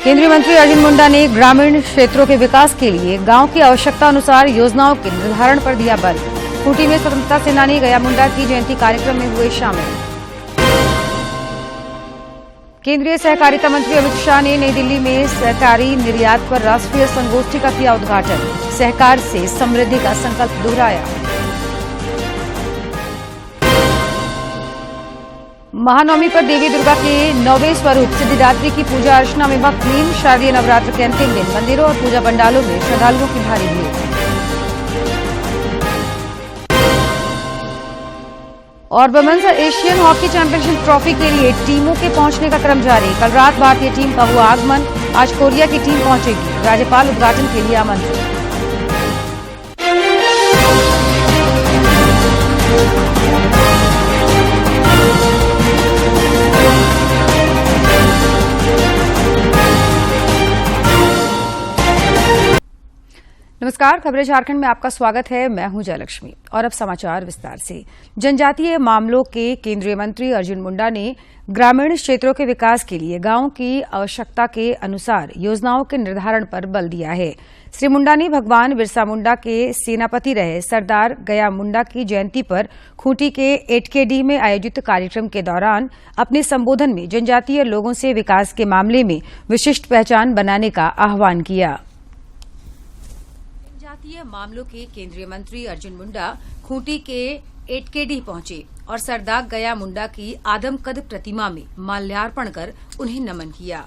केंद्रीय मंत्री अर्जुन मुंडा ने ग्रामीण क्षेत्रों के विकास के लिए गांव की आवश्यकता अनुसार योजनाओं के निर्धारण पर दिया बल। खूंटी में स्वतंत्रता सेनानी गया मुंडा की जयंती कार्यक्रम में हुए शामिल। केंद्रीय सहकारिता मंत्री अमित शाह ने नई दिल्ली में सहकारी निर्यात पर राष्ट्रीय संगोष्ठी का किया उद्घाटन। सहकार से समृद्धि का संकल्प दोहराया। महानवमी पर देवी दुर्गा के 9वें स्वरूप सिद्धिदात्री की पूजा अर्चना में भक्तिलीन। शारदीय नवरात्र के अंतिम दिन मंदिरों और पूजा पंडालों में श्रद्धालुओं की भारी भीड़। और women's Asian hockey championship trophy के लिए टीमों के पहुंचने का क्रम जारी। कल रात भारतीय टीम का हुआ आगमन। आज कोरिया की टीम पहुंचेगी। राज्यपाल उद्घाटन के लिए आमंत्रित। नमस्कार, खबरें झारखंड में आपका स्वागत है। मैं हूं जयलक्ष्मी और अब समाचार विस्तार से। जनजातीय मामलों के केंद्रीय मंत्री अर्जुन मुंडा ने ग्रामीण क्षेत्रों के विकास के लिए गांवों की आवश्यकता के अनुसार योजनाओं के निर्धारण पर बल दिया है। श्री मुंडा ने भगवान बिरसा मुंडा के सेनापति रहे सरदार गया मुंडा की जयंती पर खूंटी के एटकेडी में आयोजित कार्यक्रम के दौरान अपने संबोधन में जनजातीय लोगों से विकास के मामले में विशिष्ट पहचान बनाने का आह्वान किया। जनजातीय मामलों के केंद्रीय मंत्री अर्जुन मुंडा खूंटी के एटकेडी पहुंचे और सरदार गया मुंडा की आदमकद प्रतिमा में माल्यार्पण कर उन्हें नमन किया।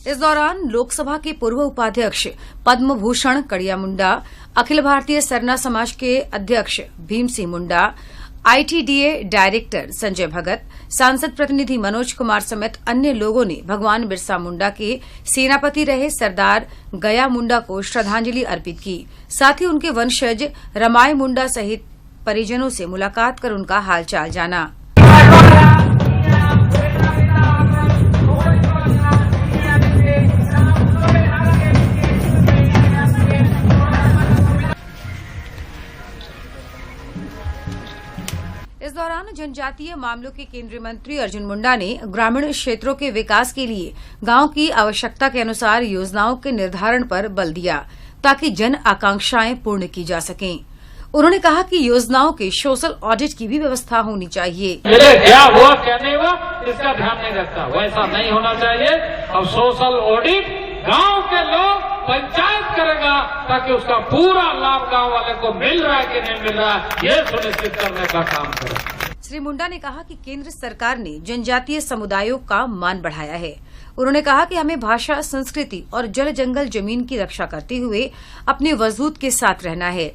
इस दौरान लोकसभा के पूर्व उपाध्यक्ष पद्म भूषण कड़िया मुंडा, अखिल भारतीय सरना समाज के अध्यक्ष भीम सिंह मुंडा, आईटीडीए डायरेक्टर संजय भगत, सांसद प्रतिनिधि मनोज कुमार समेत अन्य लोगों ने भगवान बिरसा मुंडा के सेनापति रहे सरदार गया मुंडा को श्रद्धांजलि अर्पित की। साथ ही उनके वंशज रमाई मुंडा सहित परिजनों से मुलाकात कर उनका हालचाल जाना। इस दौरान जनजातीय मामलों के केंद्रीय मंत्री अर्जुन मुंडा ने ग्रामीण क्षेत्रों के विकास के लिए गांव की आवश्यकता के अनुसार योजनाओं के निर्धारण पर बल दिया ताकि जन आकांक्षाएं पूर्ण की जा सकें। उन्होंने कहा कि योजनाओं के सोशल ऑडिट की भी व्यवस्था होनी चाहिए। क्या हुआ क्या नहीं हुआ इसका ध्यान नहीं रखता, वैसा नहीं होना चाहिए। अब सोशल ऑडिट गांव के लोग पंचायत करेगा ताकि उसका पूरा लाभ गांव वाले को मिल रहा है कि नहीं मिल रहा है, ये सुनिश्चित करने का काम करें। श्री मुंडा ने कहा कि केंद्र सरकार ने जनजातीय समुदायों का मान बढ़ाया है। उन्होंने कहा कि हमें भाषा, संस्कृति और जल जंगल जमीन की रक्षा करते हुए अपने वजूद के साथ रहना है।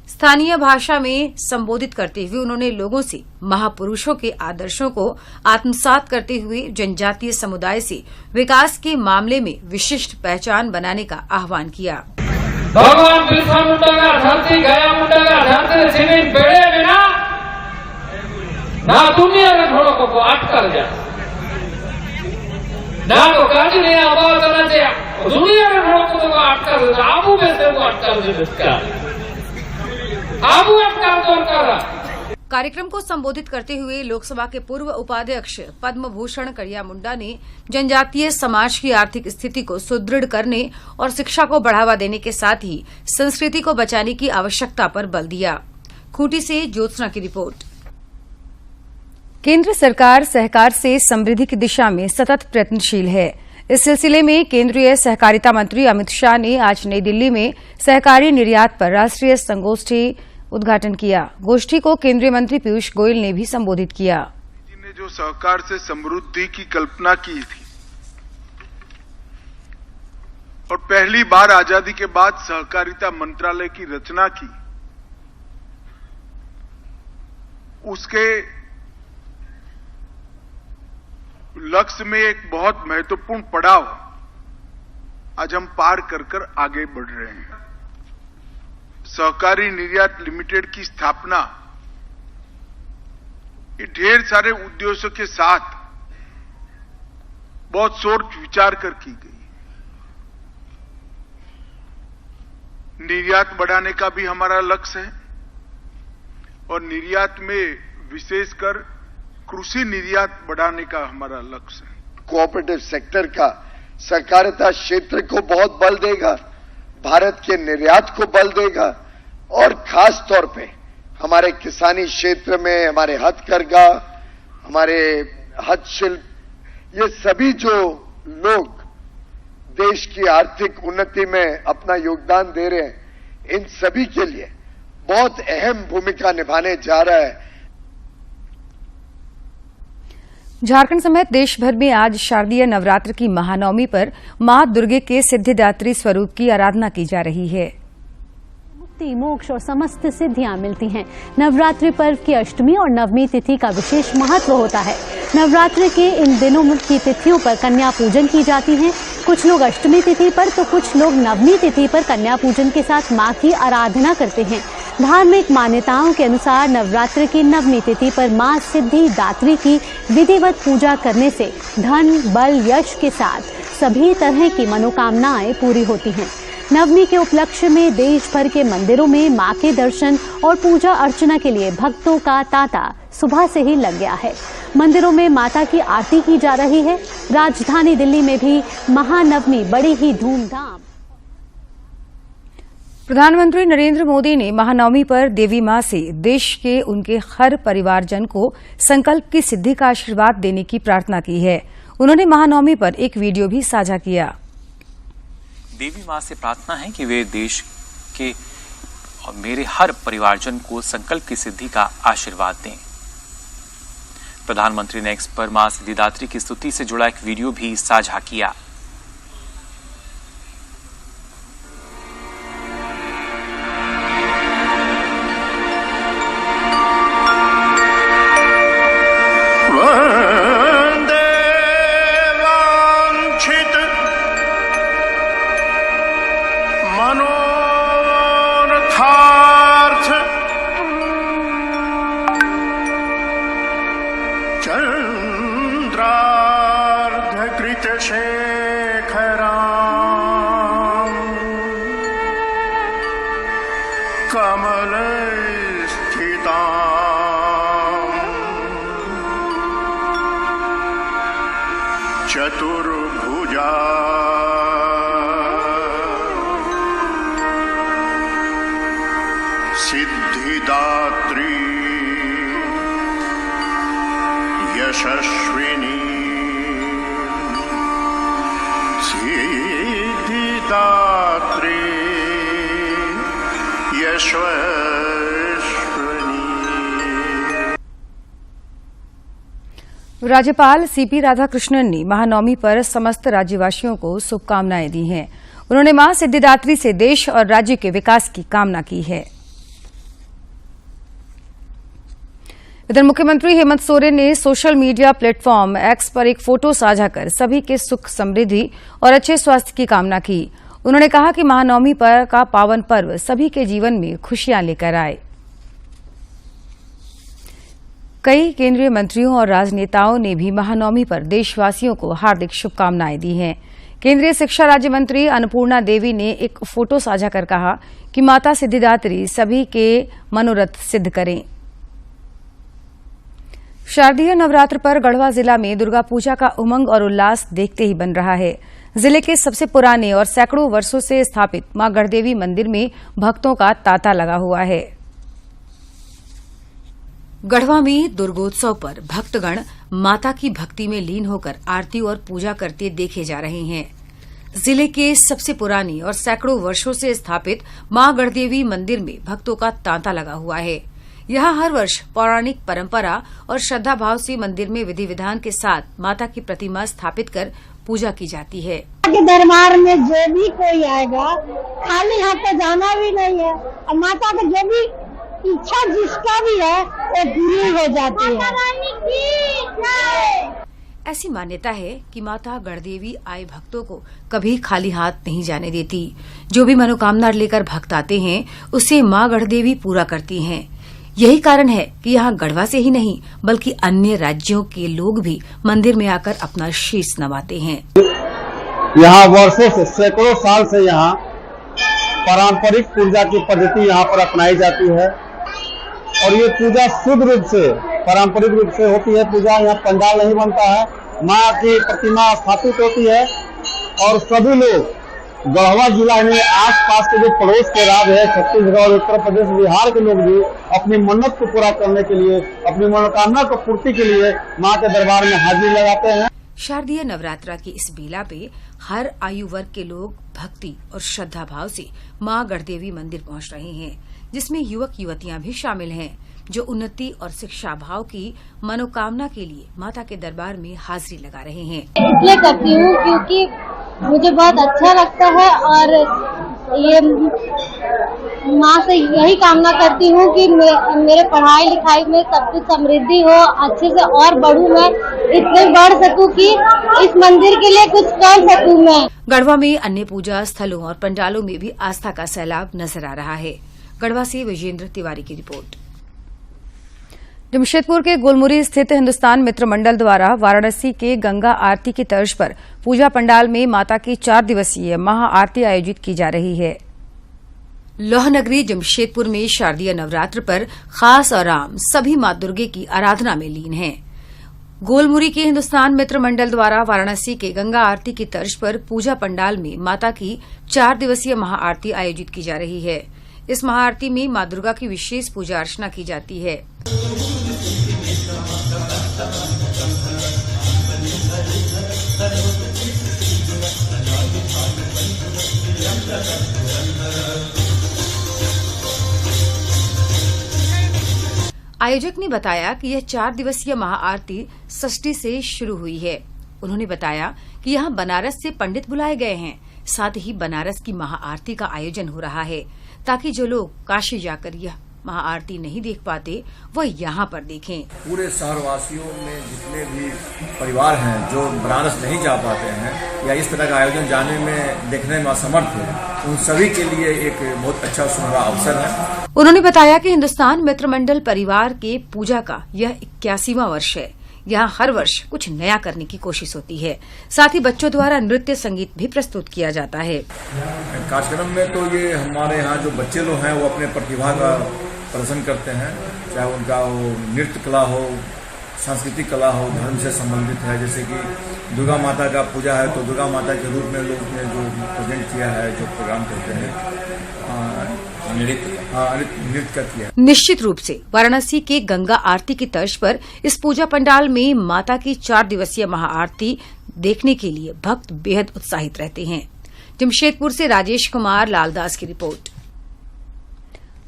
स्थानीय भाषा में संबोधित करते हुए उन्होंने लोगों से महापुरुषों के आदर्शों को आत्मसात करते हुए जनजातीय समुदाय से विकास के मामले में विशिष्ट पहचान बनाने का आह्वान किया। भगवान बिरसा मुंडा का धरती, गया मुंडा का धरती जमीन बेड़े बिना ना दुनिया के ढोलकों को अटकर जाए, ना तो काजी नहीं आवाज करना चाहिए, दुनिया के ढोलकों को अटकर जाए, आबू में से वो अटकर कार्यक्रम को संबोधित करते हुए लोकसभा के पूर्व उपाध्यक्ष पद्म भूषण कड़िया मुंडा ने जनजातीय समाज की आर्थिक स्थिति को सुदृढ़ करने और शिक्षा को बढ़ावा देने के साथ ही संस्कृति को बचाने की आवश्यकता पर बल दिया। खूंटी से ज्योत्सना की रिपोर्ट। केंद्र सरकार सहकार से समृद्धि की दिशा में सतत प्रयत्नशील है। इस सिलसिले में केंद्रीय सहकारिता मंत्री अमित शाह ने आज नई दिल्ली में सहकारी निर्यात पर राष्ट्रीय संगोष्ठी उद्घाटन किया। गोष्ठी को केंद्रीय मंत्री पीयूष गोयल ने भी संबोधित किया। ने जो सहकार से समृद्धि की कल्पना की थी और पहली बार आजादी के बाद सहकारिता मंत्रालय की रचना की, उसके लक्ष्य में एक बहुत महत्वपूर्ण पड़ाव आज हम पार कर आगे बढ़ रहे हैं। सहकारी निर्यात लिमिटेड की स्थापना ये ढेर सारे उद्देश्यों के साथ बहुत सोच विचार कर की गई। निर्यात बढ़ाने का भी हमारा लक्ष्य है और निर्यात में विशेषकर कृषि निर्यात बढ़ाने का हमारा लक्ष्य है। कोऑपरेटिव सेक्टर का सहकारिता क्षेत्र को बहुत बल देगा, भारत के निर्यात को बल देगा और खास तौर पे हमारे किसानी क्षेत्र में हमारे हथकरघा, हमारे हस्तशिल्प, ये सभी जो लोग देश की आर्थिक उन्नति में अपना योगदान दे रहे हैं, इन सभी के लिए बहुत अहम भूमिका निभाने जा रहा है। झारखंड समेत देश भर में आज शारदीय नवरात्र की महानवमी पर मां दुर्गे के सिद्धिदात्री स्वरूप की आराधना की जा रही है। मुक्ति, मोक्ष और समस्त सिद्धियां मिलती हैं। नवरात्रि पर्व की अष्टमी और नवमी तिथि का विशेष महत्व होता है। नवरात्रि के इन दिनों की तिथियों पर कन्या पूजन की जाती है। कुछ लोग अष्टमी तिथि पर तो कुछ लोग नवमी तिथि पर कन्या पूजन के साथ मां की आराधना करते हैं। धार्मिक मान्यताओं के अनुसार नवरात्रि की नवमी तिथि पर मां सिद्धि दात्री की विधिवत पूजा करने से धन, बल, यश के साथ सभी तरह की मनोकामनाएं पूरी होती हैं। नवमी के उपलक्ष्य में देश भर के मंदिरों में मां के दर्शन और पूजा अर्चना के लिए भक्तों का तांता सुबह से ही लग गया है। मंदिरों में माता की आरती की जा रही है। राजधानी दिल्ली में भी महानवमी बड़ी ही धूमधाम। प्रधानमंत्री नरेंद्र मोदी ने महानवमी पर देवी मां से देश के उनके हर परिवारजन को संकल्प की सिद्धि का आशीर्वाद देने की प्रार्थना की है। उन्होंने महानवमी पर एक वीडियो भी साझा किया। देवी मां से प्रार्थना है कि वे देश के और मेरे हर परिवारजन को संकल्प की सिद्धि का आशीर्वाद दें। प्रधानमंत्री ने एक्स पर मां सिद्धिदात्री की स्तुति से जुड़ा एक वीडियो भी साझा किया। चतुर्भुजा सिद्धिदात्री यशस्विनी सिद्धिदात्री यशस्विनी। राज्यपाल सीपी राधाकृष्णन ने महानवमी पर समस्त राज्यवासियों को शुभकामनाएं दी हैं। उन्होंने मां सिद्धिदात्री से देश और राज्य के विकास की कामना की है। इधर मुख्यमंत्री हेमंत सोरेन ने सोशल मीडिया प्लेटफॉर्म एक्स पर एक फोटो साझा कर सभी के सुख, समृद्धि और अच्छे स्वास्थ्य की कामना की। उन्होंने कहा कि महानवमी पर का पावन पर्व सभी के जीवन में खुशियां लेकर आए। कई केंद्रीय मंत्रियों और राजनेताओं ने भी महानवमी पर देशवासियों को हार्दिक शुभकामनाएं दी हैं। केंद्रीय शिक्षा राज्य मंत्री अन्नपूर्णा देवी ने एक फोटो साझा कर कहा कि माता सिद्धिदात्री सभी के मनोरथ सिद्ध करें। शारदीय नवरात्र पर गढ़वा जिला में दुर्गा पूजा का उमंग और उल्लास देखते ही बन रहा है। जिले के सबसे पुराने और सैकड़ों वर्षों से स्थापित मां गढ़देवी मंदिर में भक्तों का तांता लगा हुआ है। गढ़वा में दुर्गोत्सव पर भक्तगण माता की भक्ति में लीन होकर आरती और पूजा करते देखे जा रहे हैं। जिले के सबसे पुरानी और सैकड़ों वर्षों से स्थापित मां गढ़देवी मंदिर में भक्तों का तांता लगा हुआ है। यहां हर वर्ष पौराणिक परंपरा और श्रद्धा भाव से मंदिर में विधि विधान के साथ माता की प्रतिमा स्थापित कर पूजा की जाती है। के दरबार में जो भी कोई आएगा खाली हाथ तो जाना भी नहीं है और माता का जो भी इच्छा जिसका भी है वो पूरी हो जाती है। ऐसी मान्यता है कि माता गढ़देवी आए भक्तों को कभी खाली हाथ नहीं जाने देती। जो भी मनोकामना लेकर भक्त आते हैं उसे मां गढ़देवी पूरा करती हैं। यही कारण है कि यहाँ गढ़वा से ही नहीं बल्कि अन्य राज्यों के लोग भी मंदिर में आकर अपना शीश नवाते हैं। यहाँ वर्षों से, सैकड़ों साल से यहाँ पारंपरिक पूजा की पद्धति यहाँ पर अपनाई जाती है और ये पूजा शुद्ध रूप से पारंपरिक रूप से होती है। पूजा यहाँ पंडाल नहीं बनता है, माँ की प्रतिमा स्थापित होती है और सभी लोग गढ़वा जिला में आसपास के जो पड़ोस के राज्य है छत्तीसगढ़ और उत्तर प्रदेश बिहार के लोग भी अपनी मन्नत को पूरा करने के लिए, अपनी मनोकामना को पूर्ति के लिए मां के दरबार में हाजिरी लगाते हैं। शारदीय नवरात्रा की इस बेला पे हर आयु वर्ग के लोग भक्ति और श्रद्धा भाव से मां गढ़देवी मंदिर पहुंच रहे हैं, जिसमें युवक युवतियां भी शामिल हैं, जो उन्नति और शिक्षा भाव की मनोकामना के लिए माता के दरबार में हाजिरी लगा रहे हैं। इसलिए करती हूँ क्योंकि मुझे बहुत अच्छा लगता है और ये माँ से यही कामना करती हूँ कि मेरे पढ़ाई लिखाई में सब कुछ समृद्धि हो, अच्छे से और बढ़ूँ, मैं इतने बढ़ सकूँ कि इस मंदिर के लिए कुछ कर सकूँ मैं। गढ़वा में अन्य पूजा स्थलों और पंडालों में भी आस्था का सैलाब नजर आ रहा है। गढ़वा से विजेंद्र तिवारी की रिपोर्ट। जमशेदपुर के गोलमुरी स्थित हिंदुस्तान मित्र मंडल द्वारा वाराणसी के गंगा आरती की तर्ज पर पूजा पंडाल में माता की 4 दिवसीय महाआरती आयोजित की जा रही है। लौह नगरी जमशेदपुर में शारदीय नवरात्र पर खास और आम सभी मां दुर्गे की आराधना में लीन हैं। गोलमुरी के हिंदुस्तान मित्र मंडल द्वारा वाराणसी के गंगा आरती की तर्ज पर पूजा पंडाल में माता की 4 दिवसीय महाआरती आयोजित की जा रही है। इस महाआरती में मां दुर्गा की विशेष पूजा अर्चना की जाती है। आयोजक ने बताया कि यह 4 दिवसीय महाआरती षष्ठी से शुरू हुई है। उन्होंने बताया कि यहां बनारस से पंडित बुलाए गए हैं, साथ ही बनारस की महाआरती का आयोजन हो रहा है ताकि जो लोग काशी जाकर यह महाआरती नहीं देख पाते वह यहाँ पर देखें। पूरे शहरवासियों में जितने भी परिवार हैं जो बनारस नहीं जा पाते हैं या इस तरह का आयोजन जाने में देखने में असमर्थ है, उन सभी के लिए एक बहुत अच्छा सुनहरा अवसर है। उन्होंने बताया कि हिंदुस्तान मित्र मंडल परिवार के पूजा का यह 81वां वर्ष है। यहाँ हर वर्ष कुछ नया करने की कोशिश होती है। साथ ही बच्चों द्वारा नृत्य संगीत भी प्रस्तुत किया जाता है। कार्यक्रम में तो ये हमारे यहाँ जो बच्चे लोग हैं वो अपने प्रतिभा का प्रदर्शन करते हैं, चाहे उनका वो नृत्य कला हो, सांस्कृतिक कला हो, धर्म से संबंधित है। जैसे कि दुर्गा माता का पूजा है तो दुर्गा माता के रूप में लोग ने जो प्रेजेंट किया है, जो प्रोग्राम करते हैं, नृत्य का किया। निश्चित रूप से वाराणसी के गंगा आरती की तर्ज पर इस पूजा पंडाल में माता की 4 दिवसीय महाआरती देखने के लिए भक्त बेहद उत्साहित रहते हैं। जमशेदपुर से राजेश कुमार लालदास की रिपोर्ट।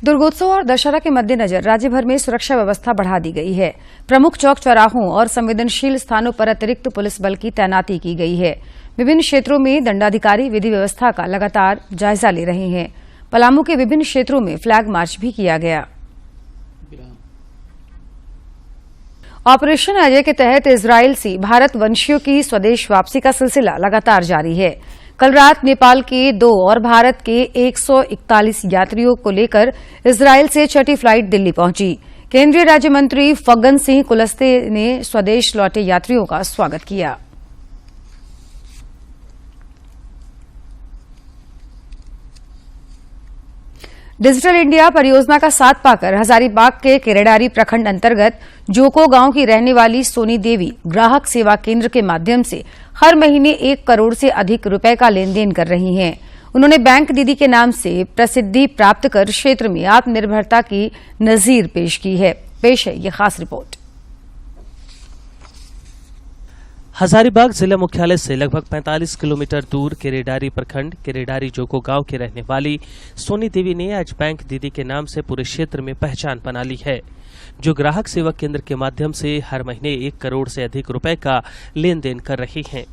दुर्गोत्सव और दशहरा के मद्देनजर राज्य भर में सुरक्षा व्यवस्था बढ़ा दी गई है। प्रमुख चौक चौराहों और संवेदनशील स्थानों पर अतिरिक्त पुलिस बल की तैनाती की गई है। विभिन्न क्षेत्रों में दंडाधिकारी विधि व्यवस्था का लगातार जायजा ले रहे हैं। पलामू के विभिन्न क्षेत्रों में फ्लैग मार्च भी किया गया। ऑपरेशन अजय के तहत इजराइल से भारत वंशियों की स्वदेश वापसी का सिलसिला लगातार जारी है। कल रात नेपाल के 2 और भारत के 141 यात्रियों को लेकर इजराइल से छठी फ्लाइट दिल्ली पहुंची। केंद्रीय राज्य मंत्री फग्गन सिंह कुलस्ते ने स्वदेश लौटे यात्रियों का स्वागत किया। डिजिटल इंडिया परियोजना का साथ पाकर हजारीबाग के केरेडारी प्रखंड अंतर्गत जोको गांव की रहने वाली सोनी देवी ग्राहक सेवा केंद्र के माध्यम से हर महीने 1 करोड़ से अधिक रुपए का लेन देन कर रही हैं। उन्होंने बैंक दीदी के नाम से प्रसिद्धि प्राप्त कर क्षेत्र में आत्मनिर्भरता की नजीर पेश की है। पेश है ये खास रिपोर्ट। हजारीबाग जिला मुख्यालय से लगभग 45 किलोमीटर दूर केरेडारी प्रखंड केरेडारी जोको गांव की रहने वाली सोनी देवी ने आज बैंक दीदी के नाम से पूरे क्षेत्र में पहचान बना ली है, जो ग्राहक सेवा केंद्र के माध्यम से हर महीने 1 करोड़ से अधिक रुपए का लेन देन कर रही हैं।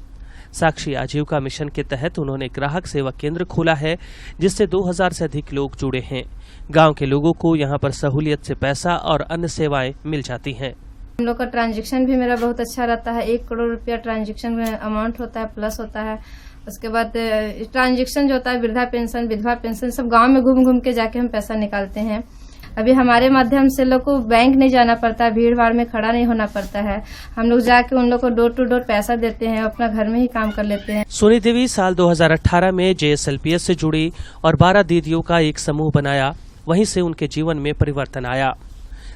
साक्षी आजीविका मिशन के तहत उन्होंने ग्राहक सेवा केंद्र खोला है, जिससे 2000 से अधिक लोग जुड़े हैं। गाँव के लोगों को यहाँ पर सहूलियत से पैसा और अन्य सेवाएं मिल जाती हैं। हम लोग का ट्रांजैक्शन भी मेरा बहुत अच्छा रहता है। 1 करोड़ रुपया ट्रांजैक्शन में अमाउंट होता है, प्लस होता है। उसके बाद ट्रांजैक्शन जो होता है वृद्धा पेंशन, विधवा पेंशन, सब गांव में घूम घूम के जाके हम पैसा निकालते हैं। अभी हमारे माध्यम से लोग को बैंक नहीं जाना पड़ता, भीड़ भाड़ में खड़ा नहीं होना पड़ता है। हम लोग जाके उन लोग को डोर टू डोर पैसा देते हैं, अपना घर में ही काम कर लेते हैं। सोनी देवी साल 2018 में JSLPS से जुड़ी और 12 दीदियों का एक समूह बनाया। वहीं से उनके जीवन में परिवर्तन आया।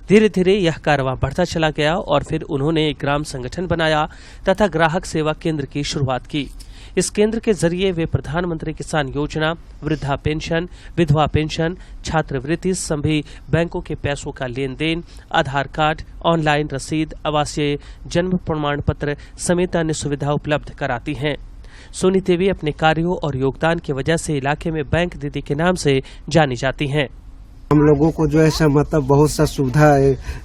धीरे धीरे यह कारवां बढ़ता चला गया और फिर उन्होंने एक ग्राम संगठन बनाया तथा ग्राहक सेवा केंद्र की शुरुआत की। इस केंद्र के जरिए वे प्रधानमंत्री किसान योजना, वृद्धा पेंशन, विधवा पेंशन, छात्रवृत्ति सभी बैंकों के पैसों का लेन देन, आधार कार्ड, ऑनलाइन रसीद, आवासीय जन्म प्रमाण पत्र समेत अन्य सुविधा उपलब्ध कराती हैं। सोनी देवी अपने कार्यों और योगदान की वजह से इलाके में बैंक दीदी के नाम से जानी जाती हैं। हम लोगों को जो है मतलब बहुत सा सुविधा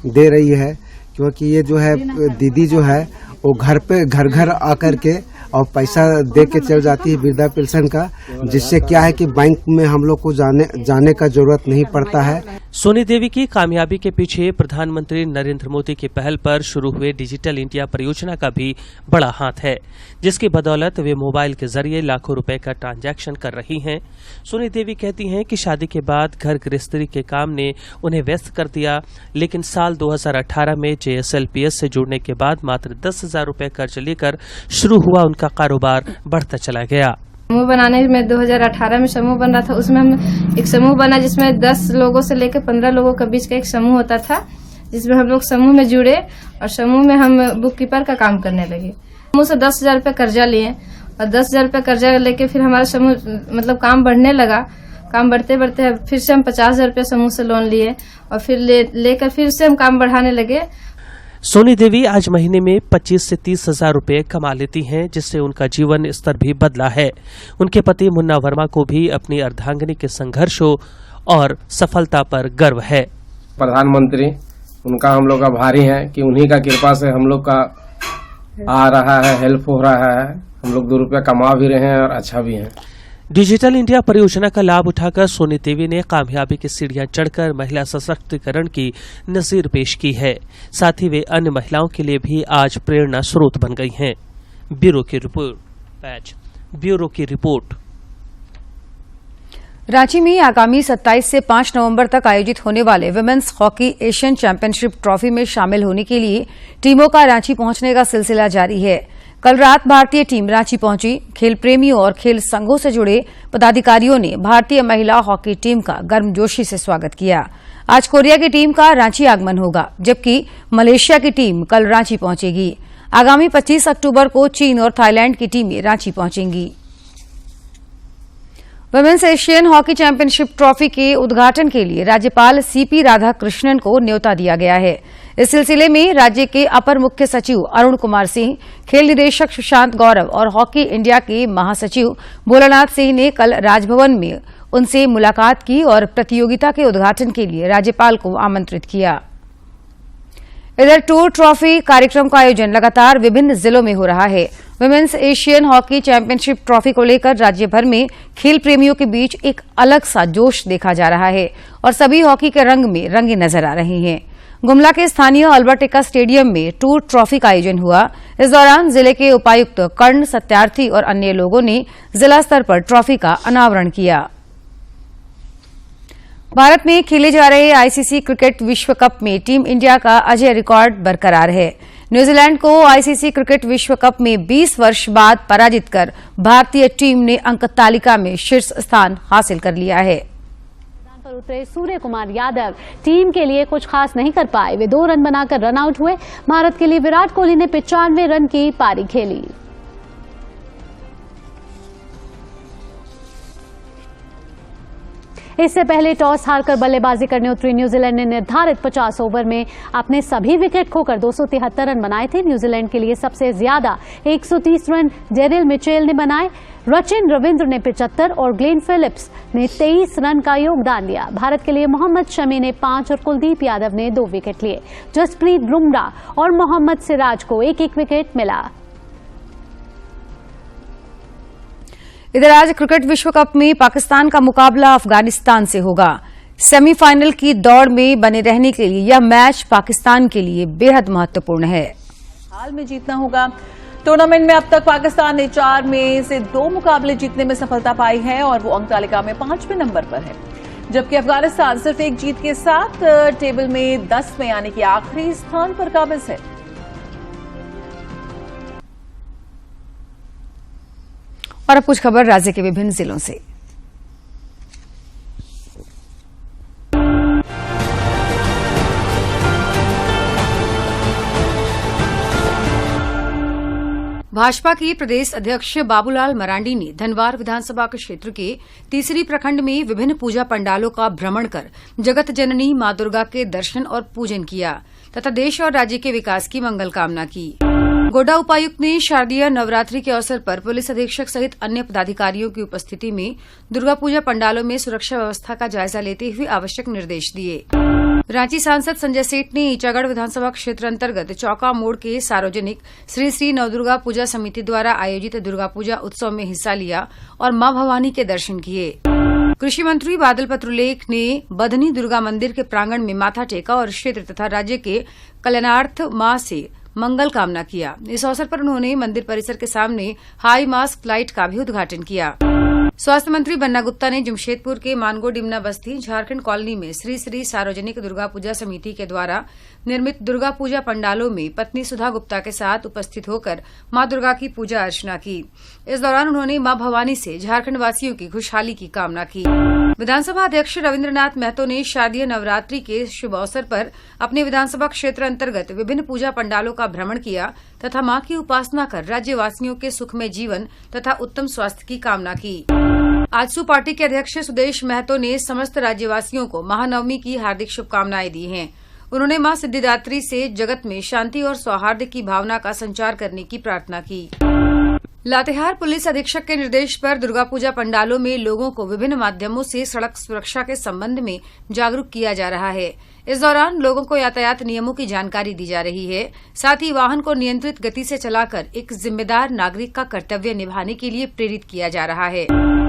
दे रही है, क्योंकि ये जो है दीदी जो है वो घर पे घर आकर के और पैसा दे के चल जाती है वृद्धा पेंशन का, जिससे क्या है कि बैंक में हम लोग को जाने का जरूरत नहीं पड़ता है। सोनी देवी की कामयाबी के पीछे प्रधानमंत्री नरेंद्र मोदी की पहल पर शुरू हुए डिजिटल इंडिया परियोजना का भी बड़ा हाथ है, जिसकी बदौलत वे मोबाइल के जरिए लाखों रुपए का ट्रांजैक्शन कर रही हैं। सोनी देवी कहती हैं कि शादी के बाद घर गृहस्थी के काम ने उन्हें व्यस्त कर दिया, लेकिन साल 2018 में JSLPS से जुड़ने के बाद मात्र 10,000 रुपए कर्ज लेकर शुरू हुआ उनका कारोबार बढ़ता चला गया। समूह बनाने में 2018 में समूह बन रहा था, उसमें हम एक समूह बना जिसमें 10 लोगों से लेकर 15 लोगों के बीच का एक समूह होता था, जिसमें हम लोग समूह में जुड़े और समूह में हम बुक कीपर का काम करने लगे। समूह से 10,000 रुपये कर्जा लिए और 10,000 रुपये कर्जा लेके फिर हमारा समूह मतलब काम बढ़ने लगा। काम बढ़ते बढ़ते फिर से हम 50,000 रुपये समूह से लोन लिए और फिर लेकर फिर से हम काम बढ़ाने लगे। सोनी देवी आज महीने में 25 से 30,000 रुपए कमा लेती हैं, जिससे उनका जीवन स्तर भी बदला है। उनके पति मुन्ना वर्मा को भी अपनी अर्धांगिनी के संघर्षों और सफलता पर गर्व है। प्रधानमंत्री उनका हम लोग आभारी हैं कि उन्हीं का कृपा से हम लोग का आ रहा है, हेल्प हो रहा है, हम लोग 2 रुपया कमा भी रहे हैं और अच्छा भी है। डिजिटल इंडिया परियोजना का लाभ उठाकर सोनी देवी ने कामयाबी की सीढ़ियां चढ़कर महिला सशक्तिकरण की नजीर पेश की है। साथ ही वे अन्य महिलाओं के लिए भी आज प्रेरणा स्रोत बन गई हैं। ब्यूरो की रिपोर्ट। रांची में आगामी 27 से 5 नवंबर तक आयोजित होने वाले women's hockey Asian championship trophy में शामिल होने के लिए टीमों का रांची पहुंचने का सिलसिला जारी है। कल रात भारतीय टीम रांची पहुंची। खेल प्रेमियों और खेल संघों से जुड़े पदाधिकारियों ने भारतीय महिला हॉकी टीम का गर्मजोशी से स्वागत किया। आज कोरिया की टीम का रांची आगमन होगा, जबकि मलेशिया की टीम कल रांची पहुंचेगी। आगामी 25 अक्टूबर को चीन और थाईलैंड की टीमें रांची पहुंचेंगी। Women's Asian hockey championship trophy के उद्घाटन के लिए राज्यपाल CP राधाकृष्णन को न्योता दिया गया है। इस सिलसिले में राज्य के अपर मुख्य सचिव अरुण कुमार सिंह, खेल निदेशक सुशांत गौरव और हॉकी इंडिया के महासचिव भोलानाथ सिंह ने कल राजभवन में उनसे मुलाकात की और प्रतियोगिता के उद्घाटन के लिए राज्यपाल को आमंत्रित किया। इधर टूर ट्रॉफी कार्यक्रम का आयोजन लगातार विभिन्न जिलों में हो रहा है। Women's Asian hockey championship trophy को लेकर राज्य भर में खेल प्रेमियों के बीच एक अलग सा जोश देखा जा रहा है और सभी हॉकी के रंग में रंगे नजर आ रहे हैं। गुमला के स्थानीय अल्बर्ट एक्का स्टेडियम में टूर ट्रॉफी का आयोजन हुआ। इस दौरान जिले के उपायुक्त कर्ण सत्यार्थी और अन्य लोगों ने जिला स्तर पर ट्रॉफी का अनावरण किया। भारत में खेले जा रहे ICC क्रिकेट विश्व कप में टीम इंडिया का अजय रिकॉर्ड बरकरार है। न्यूजीलैंड को ICC क्रिकेट विश्व कप में 20 वर्ष बाद पराजित कर भारतीय टीम ने अंक तालिका में शीर्ष स्थान हासिल कर लिया है। मैदान पर उतरे सूर्य कुमार यादव टीम के लिए कुछ खास नहीं कर पाए। वे 2 रन बनाकर रन आउट हुए। भारत के लिए विराट कोहली ने 95 रन की पारी खेली। इससे पहले टॉस हारकर बल्लेबाजी करने उतरी न्यूजीलैंड ने निर्धारित 50 ओवर में अपने सभी विकेट खोकर 273 रन बनाए थे। न्यूजीलैंड के लिए सबसे ज्यादा 130 रन डेरिल मिचेल ने बनाए। रचिन रविंद्र ने 75 और ग्लेन फिलिप्स ने 23 रन का योगदान दिया। भारत के लिए मोहम्मद शमी ने 5 और कुलदीप यादव ने 2 विकेट लिए। जसप्रीत बुमराह और मोहम्मद सिराज को एक एक विकेट मिला। इधर आज क्रिकेट विश्व कप में पाकिस्तान का मुकाबला अफगानिस्तान से होगा। सेमीफाइनल की दौड़ में बने रहने के लिए यह मैच पाकिस्तान के लिए बेहद महत्वपूर्ण है। हाल में जीतना होगा। टूर्नामेंट में अब तक पाकिस्तान ने 4 में से 2 मुकाबले जीतने में सफलता पाई है और वो अंक तालिका में 5वें नंबर पर है, जबकि अफगानिस्तान सिर्फ एक जीत के साथ टेबल में 10 में यानी कि आखिरी स्थान पर काबिज है। और अब कुछ खबर राज्य के विभिन्न जिलों से। भाजपा के प्रदेश अध्यक्ष बाबूलाल मरांडी ने धनवार विधानसभा क्षेत्र के तीसरी प्रखंड में विभिन्न पूजा पंडालों का भ्रमण कर जगत जननी मां दुर्गा के दर्शन और पूजन किया तथा देश और राज्य के विकास की मंगल कामना की। गोड्डा उपायुक्त ने शारदीय नवरात्रि के अवसर पर पुलिस अधीक्षक सहित अन्य पदाधिकारियों की उपस्थिति में दुर्गा पूजा पंडालों में सुरक्षा व्यवस्था का जायजा लेते हुए आवश्यक निर्देश दिए। रांची सांसद संजय सेठ ने ईचागढ़ विधानसभा क्षेत्र अंतर्गत चौका मोड़ के सार्वजनिक श्री श्री नवदुर्गा पूजा समिति द्वारा आयोजित दुर्गा पूजा उत्सव में हिस्सा लिया और मां भवानी के दर्शन किए। कृषि मंत्री बादल पत्रलेख ने बधनी दुर्गा मंदिर के प्रांगण में माथा टेका और क्षेत्र तथा राज्य के कल्याणार्थ मां से मंगल कामना किया। इस अवसर पर उन्होंने मंदिर परिसर के सामने हाई मास्क लाइट का भी उद्घाटन किया। स्वास्थ्य मंत्री बन्ना गुप्ता ने जमशेदपुर के मानगो डिमना बस्ती झारखंड कॉलोनी में श्री श्री सार्वजनिक दुर्गा पूजा समिति के द्वारा निर्मित दुर्गा पूजा पंडालों में पत्नी सुधा गुप्ता के साथ उपस्थित होकर मां दुर्गा की पूजा अर्चना की। इस दौरान उन्होंने मां भवानी से झारखंड वासियों की खुशहाली की कामना की। विधानसभा अध्यक्ष रविन्द्रनाथ महतो ने शारदीय नवरात्रि के शुभ अवसर पर अपने विधानसभा क्षेत्र अंतर्गत विभिन्न पूजा पंडालों का भ्रमण किया तथा मां की उपासना कर राज्यवासियों के सुखमय जीवन तथा उत्तम स्वास्थ्य की कामना की। आजसू पार्टी के अध्यक्ष सुदेश महतो ने समस्त राज्यवासियों को महानवमी की हार्दिक शुभकामनाएं दी हैं। उन्होंने मां सिद्धिदात्री से जगत में शांति और सौहार्द की भावना का संचार करने की प्रार्थना की। लातेहार पुलिस अधीक्षक के निर्देश पर दुर्गा पूजा पंडालों में लोगों को विभिन्न माध्यमों से सड़क सुरक्षा के संबंध में जागरूक किया जा रहा है। इस दौरान लोगों को यातायात नियमों की जानकारी दी जा रही है। साथ ही वाहन को नियंत्रित गति से चलाकर एक जिम्मेदार नागरिक का कर्तव्य निभाने के लिए प्रेरित किया जा रहा है।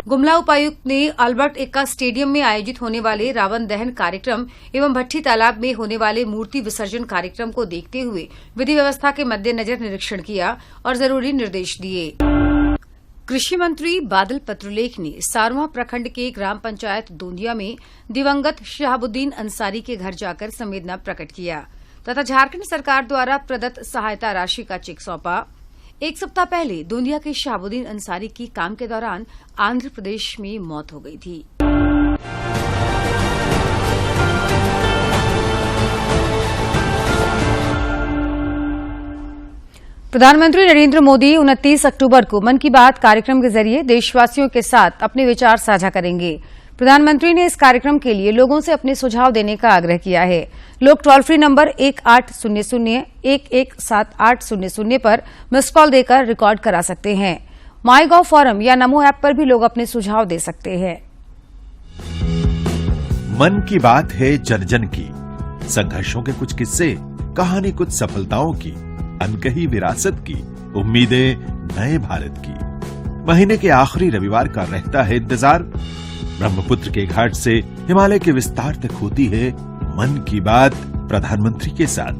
गुमला उपायुक्त ने अल्बर्ट एक्का स्टेडियम में आयोजित होने वाले रावण दहन कार्यक्रम एवं भट्ठी तालाब में होने वाले मूर्ति विसर्जन कार्यक्रम को देखते हुए विधि व्यवस्था के मद्देनजर निरीक्षण किया और जरूरी निर्देश दिए। कृषि मंत्री बादल पत्रलेख ने सारवां प्रखंड के ग्राम पंचायत दोंदिया में दिवंगत शहाबुद्दीन अंसारी के घर जाकर संवेदना प्रकट किया तथा झारखंड सरकार द्वारा प्रदत्त सहायता राशि का चेक सौंपा। एक सप्ताह पहले दोंदिया के शहाबुद्दीन अंसारी की काम के दौरान आंध्र प्रदेश में मौत हो गई थी। प्रधानमंत्री नरेंद्र मोदी 29 अक्टूबर को मन की बात कार्यक्रम के जरिए देशवासियों के साथ अपने विचार साझा करेंगे। प्रधानमंत्री ने इस कार्यक्रम के लिए लोगों से अपने सुझाव देने का आग्रह किया है। लोग टोल फ्री नंबर 1800-117800 पर मिस कॉल देकर रिकॉर्ड करा सकते हैं। माईगॉव फोरम या नमो ऐप पर भी लोग अपने सुझाव दे सकते हैं। मन की बात है जन जन की, संघर्षों के कुछ किस्से, कहानी कुछ सफलताओं की, अनकही विरासत की, उम्मीदें नए भारत की। महीने के आखिरी रविवार का रहता है इंतजार। ब्रह्मपुत्र के घाट से हिमालय के विस्तार तक होती है मन की बात प्रधानमंत्री के साथ।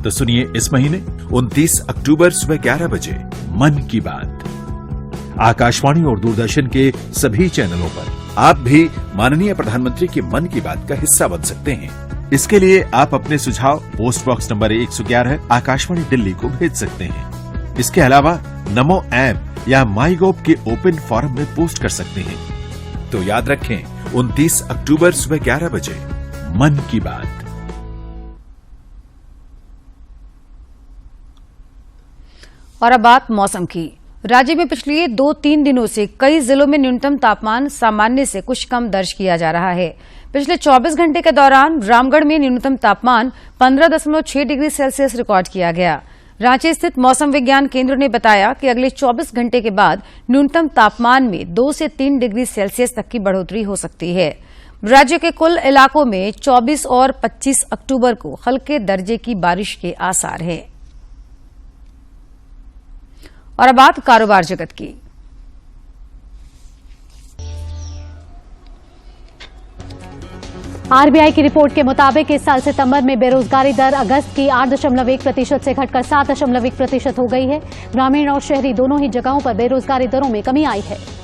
तो सुनिए इस महीने 29 अक्टूबर सुबह 11 बजे मन की बात आकाशवाणी और दूरदर्शन के सभी चैनलों पर। आप भी माननीय प्रधानमंत्री के मन की बात का हिस्सा बन सकते हैं। इसके लिए आप अपने सुझाव post box number 111 Akashvani Delhi को भेज सकते हैं। इसके अलावा नमो ऐप या माईगॉव के ओपन फोरम में पोस्ट कर सकते हैं। तो याद रखें 29 अक्टूबर सुबह 11 बजे मन की बात। और अब बात मौसम की। राज्य में पिछले 2-3 दिनों से कई जिलों में न्यूनतम तापमान सामान्य से कुछ कम दर्ज किया जा रहा है। पिछले 24 घंटे के दौरान रामगढ़ में न्यूनतम तापमान 15.6 डिग्री सेल्सियस रिकॉर्ड किया गया। रांची स्थित मौसम विज्ञान केंद्र ने बताया कि अगले 24 घंटे के बाद न्यूनतम तापमान में 2 से 3 डिग्री सेल्सियस तक की बढ़ोतरी हो सकती है। राज्य के कुल इलाकों में 24 और 25 अक्टूबर को हल्के दर्जे की बारिश के आसार हैं। और अब बात कारोबार जगत की। आरबीआई की रिपोर्ट के मुताबिक इस साल सितंबर में बेरोजगारी दर अगस्त की 8.1% से घटकर 7.1% हो गई है। ग्रामीण और शहरी दोनों ही जगहों पर बेरोजगारी दरों में कमी आई है।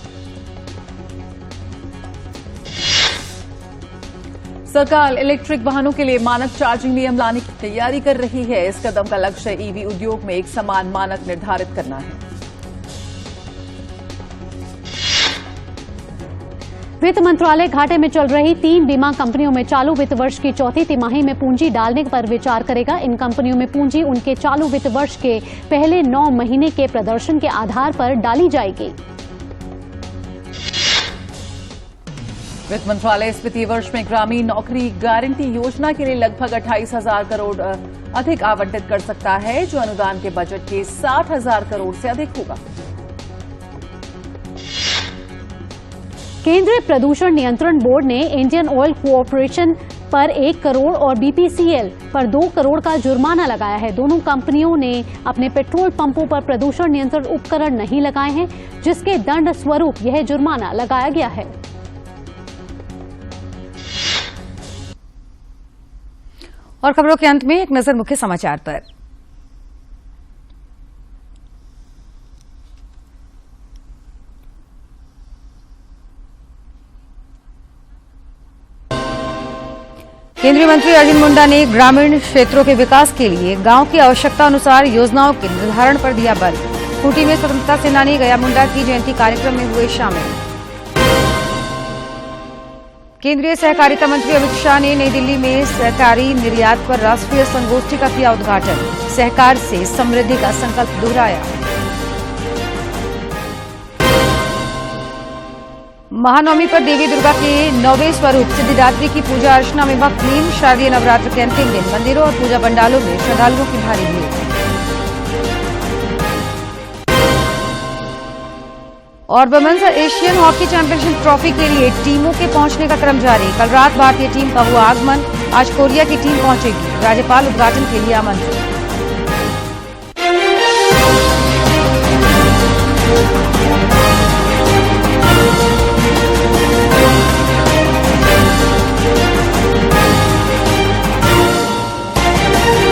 सरकार इलेक्ट्रिक वाहनों के लिए मानक चार्जिंग नियम लाने की तैयारी कर रही है। इस कदम का लक्ष्य ईवी उद्योग में एक समान मानक निर्धारित करना है। वित्त मंत्रालय घाटे में चल रही 3 बीमा कंपनियों में चालू वित्त वर्ष की चौथी तिमाही में पूंजी डालने पर विचार करेगा। इन कंपनियों में पूंजी उनके चालू वित्त वर्ष के पहले 9 महीने के प्रदर्शन के आधार पर डाली जाएगी। वित्त मंत्रालय इस वित्तीय वर्ष में ग्रामीण नौकरी गारंटी योजना के लिए लगभग 28,000 करोड़ अधिक आवंटित कर सकता है, जो अनुदान के बजट के 60,000 करोड़ से अधिक होगा। केंद्रीय प्रदूषण नियंत्रण बोर्ड ने इंडियन ऑयल कॉरपोरेशन पर 1 करोड़ और बीपीसीएल पर 2 करोड़ का जुर्माना लगाया है। दोनों कंपनियों ने अपने पेट्रोल पंपों पर प्रदूषण नियंत्रण उपकरण नहीं लगाए हैं, जिसके दंड स्वरूप यह जुर्माना लगाया गया है। और खबरों के अंत में एक नजर मुख्य समाचार पर। केंद्रीय मंत्री अर्जुन मुंडा ने ग्रामीण क्षेत्रों के विकास के लिए गांव की आवश्यकता अनुसार योजनाओं के निर्धारण पर दिया बल। खूंटी में स्वतंत्रता सेनानी गया मुंडा की जयंती कार्यक्रम में हुए शामिल। केंद्रीय सहकारिता मंत्री अमित शाह ने नई दिल्ली में सहकारी निर्यात पर राष्ट्रीय संगोष्ठी का किया उद्घाटन। सहकार से समृद्धि का संकल्प दोहराया। महानवमी पर देवी दुर्गा के 9वें स्वरूप सिद्धिदात्री की पूजा अर्चना में भक्त लीन। शारदीय नवरात्र के अंतिम दिन मंदिरों और पूजा पंडालों में श्रद्धालुओं की भारी भीड़। और women's Asian hockey championship trophy के लिए टीमों के पहुंचने का क्रम जारी। कल रात भारतीय टीम का हुआ आगमन। आज कोरिया की टीम पहुंचेगी। राज्यपाल उद्घाटन के लिए आमंत्रित।